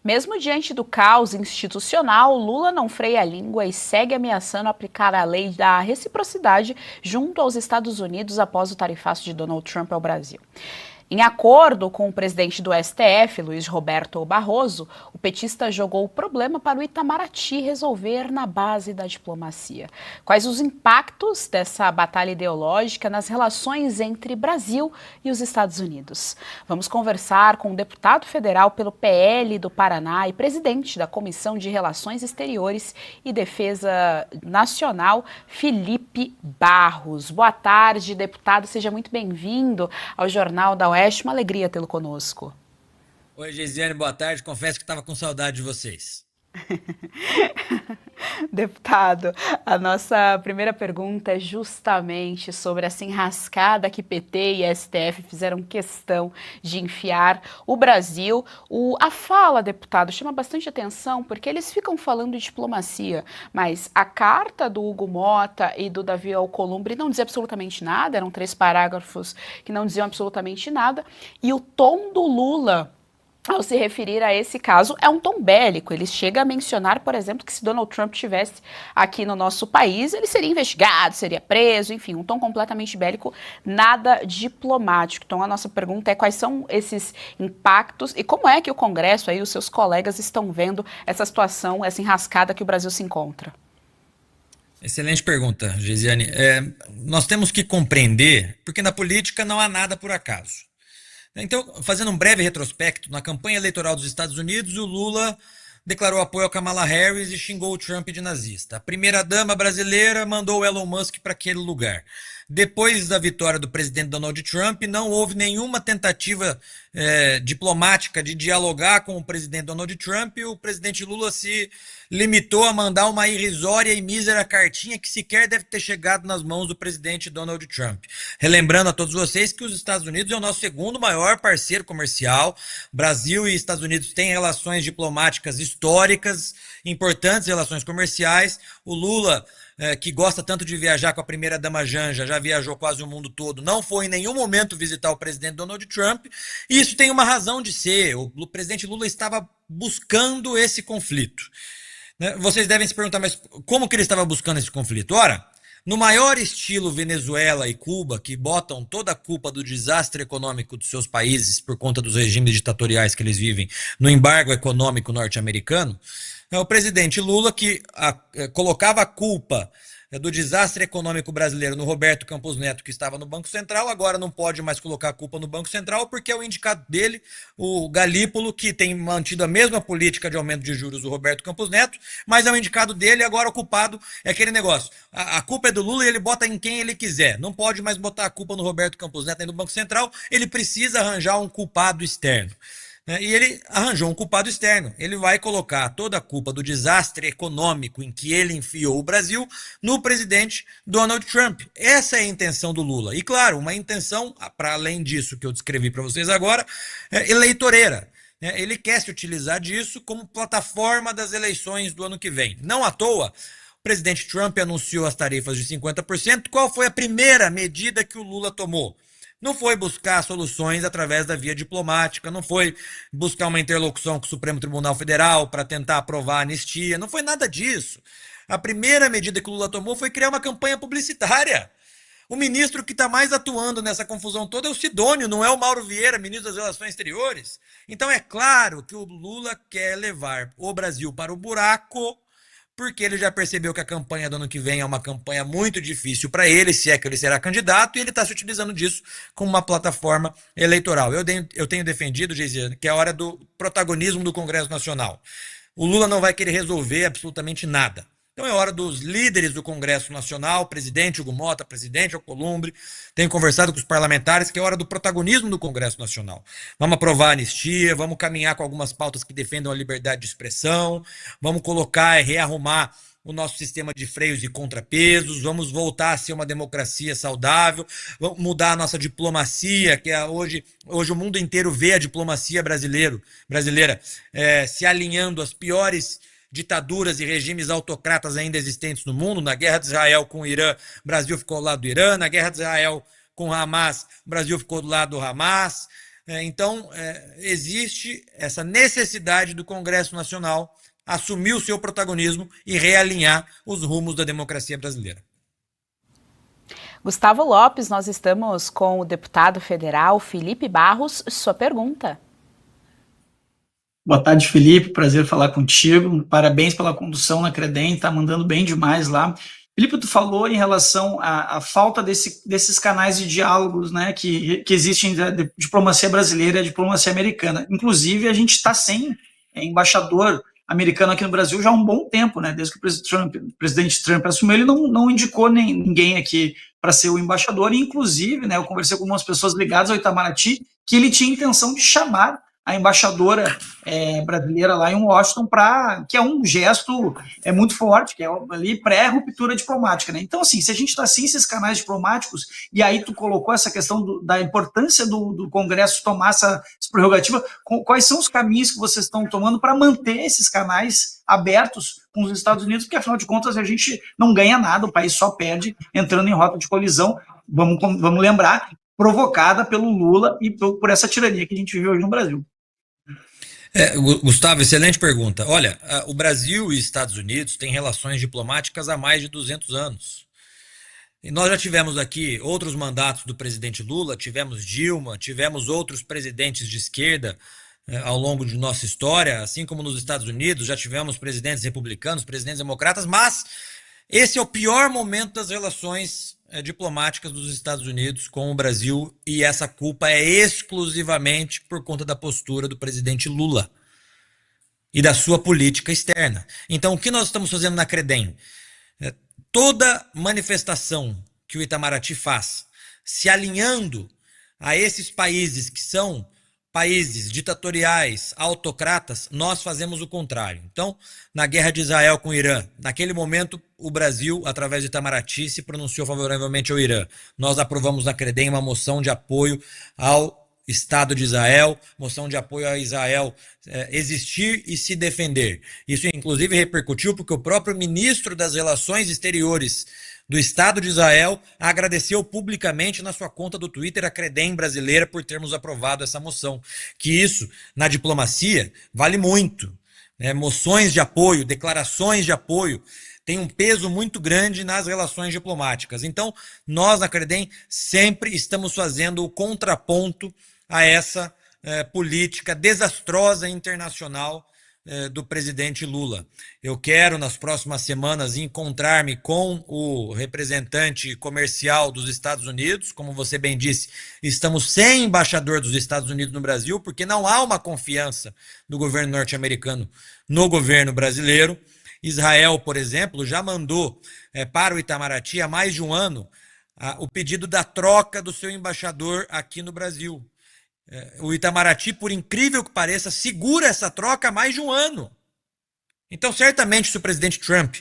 Mesmo diante do caos institucional, Lula não freia a língua e segue ameaçando aplicar a lei da reciprocidade junto aos Estados Unidos após o tarifaço de Donald Trump ao Brasil. Em acordo com o presidente do STF, Luiz Roberto Barroso, o petista jogou o problema para o Itamaraty resolver na base da diplomacia. Quais os impactos dessa batalha ideológica nas relações entre Brasil e os Estados Unidos? Vamos conversar com o deputado federal pelo PL do Paraná e presidente da Comissão de Relações Exteriores e Defesa Nacional, Felipe Barros. Boa tarde, deputado. Seja muito bem-vindo ao Jornal da Oeste. Uma alegria tê-lo conosco. Oi, Geisiane, boa tarde. Confesso que estava com saudade de vocês. Deputado, a nossa primeira pergunta é justamente sobre essa enrascada que PT e STF fizeram questão de enfiar o Brasil. A fala, deputado, chama bastante atenção porque eles ficam falando de diplomacia, mas a carta do Hugo Mota e do Davi Alcolumbre não dizia absolutamente nada, eram 3 parágrafos que não diziam absolutamente nada, e o tom do Lula ao se referir a esse caso, é um tom bélico. Ele chega a mencionar, por exemplo, que se Donald Trump estivesse aqui no nosso país, ele seria investigado, seria preso, enfim, um tom completamente bélico, nada diplomático. Então, a nossa pergunta é quais são esses impactos e como é que o Congresso e os seus colegas estão vendo essa situação, essa enrascada que o Brasil se encontra? Excelente pergunta, Geisiane. Nós temos que compreender, porque na política não há nada por acaso. Então, fazendo um breve retrospecto, na campanha eleitoral dos Estados Unidos, o Lula declarou apoio a Kamala Harris e xingou o Trump de nazista. A primeira-dama brasileira mandou o Elon Musk para aquele lugar. Depois da vitória do presidente Donald Trump, não houve nenhuma tentativa diplomática de dialogar com o presidente Donald Trump, e o presidente Lula se limitou a mandar uma irrisória e mísera cartinha que sequer deve ter chegado nas mãos do presidente Donald Trump. Relembrando a todos vocês que os Estados Unidos é o nosso segundo maior parceiro comercial. Brasil e Estados Unidos têm relações diplomáticas históricas, importantes relações comerciais. O Lula, que gosta tanto de viajar com a primeira-dama Janja, já viajou quase o mundo todo, não foi em nenhum momento visitar o presidente Donald Trump, e isso tem uma razão de ser. O presidente Lula estava buscando esse conflito. Vocês devem se perguntar, mas como que ele estava buscando esse conflito? Ora, no maior estilo Venezuela e Cuba, que botam toda a culpa do desastre econômico dos seus países por conta dos regimes ditatoriais que eles vivem no embargo econômico norte-americano, o presidente Lula, que colocava a culpa do desastre econômico brasileiro no Roberto Campos Neto, que estava no Banco Central, agora não pode mais colocar a culpa no Banco Central, porque é o indicado dele, o Galípolo, que tem mantido a mesma política de aumento de juros do Roberto Campos Neto, mas é o indicado dele, e agora o culpado é aquele negócio. A culpa é do Lula e ele bota em quem ele quiser. Não pode mais botar a culpa no Roberto Campos Neto nem no Banco Central, ele precisa arranjar um culpado externo. E ele arranjou um culpado externo. Ele vai colocar toda a culpa do desastre econômico em que ele enfiou o Brasil no presidente Donald Trump. Essa é a intenção do Lula. E, claro, uma intenção, para além disso que eu descrevi para vocês agora, eleitoreira. Ele quer se utilizar disso como plataforma das eleições do ano que vem. Não à toa, o presidente Trump anunciou as tarifas de 50%. Qual foi a primeira medida que o Lula tomou? Não foi buscar soluções através da via diplomática, não foi buscar uma interlocução com o Supremo Tribunal Federal para tentar aprovar a anistia, não foi nada disso. A primeira medida que o Lula tomou foi criar uma campanha publicitária. O ministro que está mais atuando nessa confusão toda é o Sidônio, não é o Mauro Vieira, ministro das Relações Exteriores. Então é claro que o Lula quer levar o Brasil para o buraco, porque ele já percebeu que a campanha do ano que vem é uma campanha muito difícil para ele, se é que ele será candidato, e ele está se utilizando disso como uma plataforma eleitoral. Eu tenho defendido, Geisiane, que é a hora do protagonismo do Congresso Nacional. O Lula não vai querer resolver absolutamente nada. Então é hora dos líderes do Congresso Nacional, presidente Hugo Mota, presidente Alcolumbre, tenho conversado com os parlamentares que é hora do protagonismo do Congresso Nacional. Vamos aprovar a anistia, vamos caminhar com algumas pautas que defendam a liberdade de expressão, vamos colocar e rearrumar o nosso sistema de freios e contrapesos, vamos voltar a ser uma democracia saudável, vamos mudar a nossa diplomacia, que hoje o mundo inteiro vê a diplomacia brasileira se alinhando às piores ditaduras e regimes autocratas ainda existentes no mundo. Na guerra de Israel com o Irã, o Brasil ficou ao lado do Irã. Na guerra de Israel com o Hamas, o Brasil ficou do lado do Hamas. Então, existe essa necessidade do Congresso Nacional assumir o seu protagonismo e realinhar os rumos da democracia brasileira. Gustavo Lopes, nós estamos com o deputado federal Felipe Barros. Sua pergunta. Boa tarde, Felipe. Prazer falar contigo. Parabéns pela condução na Credem, tá mandando bem demais lá. Felipe, tu falou em relação à falta desses canais de diálogos, né, que existem da diplomacia brasileira e a diplomacia americana. Inclusive, a gente está sem embaixador americano aqui no Brasil já há um bom tempo, né? Desde que o presidente Trump assumiu, ele não indicou ninguém aqui para ser o embaixador. E, inclusive, né, eu conversei com algumas pessoas ligadas ao Itamaraty que ele tinha intenção de chamar a embaixadora brasileira lá em Washington, que é um gesto muito forte, que é ali pré-ruptura diplomática, né? Então, assim, se a gente está sem esses canais diplomáticos, e aí tu colocou essa questão da importância do Congresso tomar essa prerrogativa, quais são os caminhos que vocês estão tomando para manter esses canais abertos com os Estados Unidos, porque afinal de contas a gente não ganha nada, o país só perde entrando em rota de colisão, vamos lembrar, provocada pelo Lula e por essa tirania que a gente vive hoje no Brasil. Gustavo, excelente pergunta. Olha, o Brasil e Estados Unidos têm relações diplomáticas há mais de 200 anos. E nós já tivemos aqui outros mandatos do presidente Lula, tivemos Dilma, tivemos outros presidentes de esquerda ao longo de nossa história, assim como nos Estados Unidos, já tivemos presidentes republicanos, presidentes democratas, mas esse é o pior momento das relações diplomáticas dos Estados Unidos com o Brasil, e essa culpa é exclusivamente por conta da postura do presidente Lula e da sua política externa. Então, o que nós estamos fazendo na Credem? Toda manifestação que o Itamaraty faz, se alinhando a esses países que são países ditatoriais, autocratas, nós fazemos o contrário. Então, na guerra de Israel com o Irã, naquele momento o Brasil, através do Itamaraty, se pronunciou favoravelmente ao Irã. Nós aprovamos na Credem uma moção de apoio ao Estado de Israel, moção de apoio a Israel existir e se defender. Isso, inclusive, repercutiu porque o próprio ministro das Relações Exteriores do Estado de Israel agradeceu publicamente na sua conta do Twitter a Credem brasileira por termos aprovado essa moção. Que isso, na diplomacia, vale muito. Moções de apoio, declarações de apoio, tem um peso muito grande nas relações diplomáticas. Então, nós na Credem sempre estamos fazendo o contraponto a essa política desastrosa internacional do presidente Lula. Eu quero, nas próximas semanas, encontrar-me com o representante comercial dos Estados Unidos. Como você bem disse, estamos sem embaixador dos Estados Unidos no Brasil, porque não há uma confiança do governo norte-americano no governo brasileiro. Israel, por exemplo, já mandou para o Itamaraty há mais de um ano o pedido da troca do seu embaixador aqui no Brasil. O Itamaraty, por incrível que pareça, segura essa troca há mais de um ano. Então, certamente, se o presidente Trump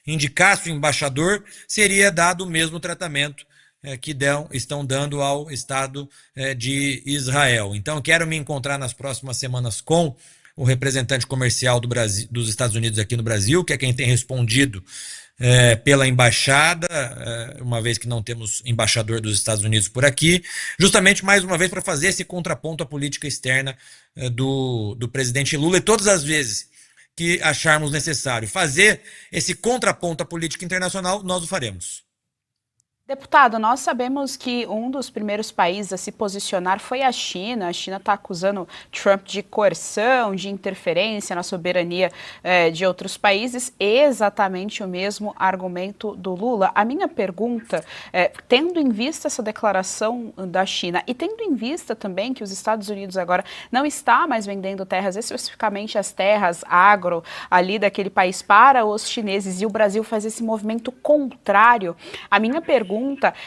indicasse o embaixador, seria dado o mesmo tratamento que estão dando ao Estado de Israel. Então, quero me encontrar nas próximas semanas com o representante comercial dos Estados Unidos aqui no Brasil, que é quem tem respondido pela embaixada, uma vez que não temos embaixador dos Estados Unidos por aqui, justamente mais uma vez para fazer esse contraponto à política externa do presidente Lula, e todas as vezes que acharmos necessário fazer esse contraponto à política internacional, nós o faremos. Deputado, nós sabemos que um dos primeiros países a se posicionar foi a China. A China está acusando Trump de coerção, de interferência na soberania de outros países, exatamente o mesmo argumento do Lula. A minha pergunta, tendo em vista essa declaração da China e tendo em vista também que os Estados Unidos agora não está mais vendendo terras, especificamente as terras agro ali daquele país para os chineses, e o Brasil faz esse movimento contrário, a minha pergunta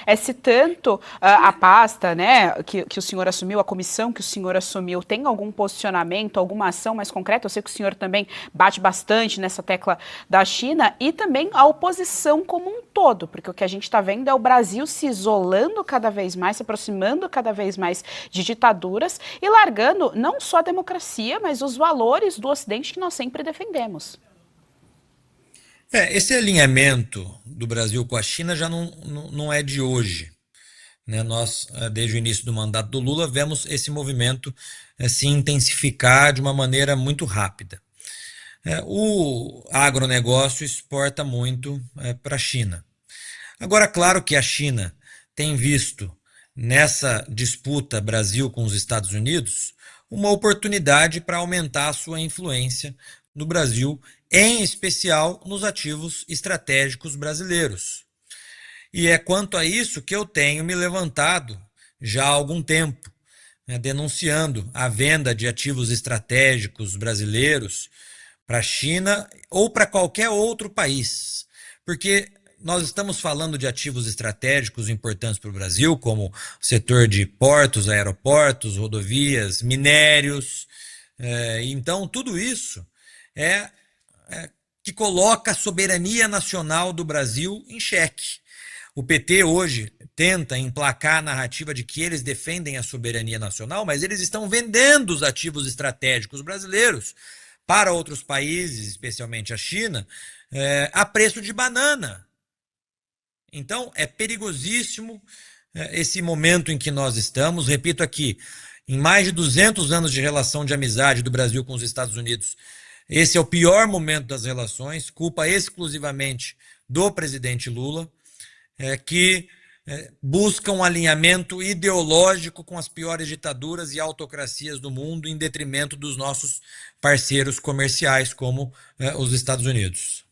é se tanto a pasta, né, que o senhor assumiu, a comissão que o senhor assumiu, tem algum posicionamento, alguma ação mais concreta. Eu sei que o senhor também bate bastante nessa tecla da China, e também a oposição como um todo, porque o que a gente está vendo é o Brasil se isolando cada vez mais, se aproximando cada vez mais de ditaduras e largando não só a democracia, mas os valores do Ocidente que nós sempre defendemos. Esse alinhamento do Brasil com a China já não é de hoje. né? Nós, desde o início do mandato do Lula, vemos esse movimento se intensificar de uma maneira muito rápida. O agronegócio exporta muito para a China. Agora, claro que a China tem visto nessa disputa Brasil com os Estados Unidos uma oportunidade para aumentar a sua influência no Brasil, em especial nos ativos estratégicos brasileiros. E é quanto a isso que eu tenho me levantado já há algum tempo, né, denunciando a venda de ativos estratégicos brasileiros para a China ou para qualquer outro país. Porque nós estamos falando de ativos estratégicos importantes para o Brasil, como o setor de portos, aeroportos, rodovias, minérios. Então, tudo isso é que coloca a soberania nacional do Brasil em xeque. O PT hoje tenta emplacar a narrativa de que eles defendem a soberania nacional, mas eles estão vendendo os ativos estratégicos brasileiros para outros países, especialmente a China, a preço de banana. Então, é perigosíssimo esse momento em que nós estamos. Repito aqui, em mais de 200 anos de relação de amizade do Brasil com os Estados Unidos, esse é o pior momento das relações, culpa exclusivamente do presidente Lula, que busca um alinhamento ideológico com as piores ditaduras e autocracias do mundo, em detrimento dos nossos parceiros comerciais, como os Estados Unidos.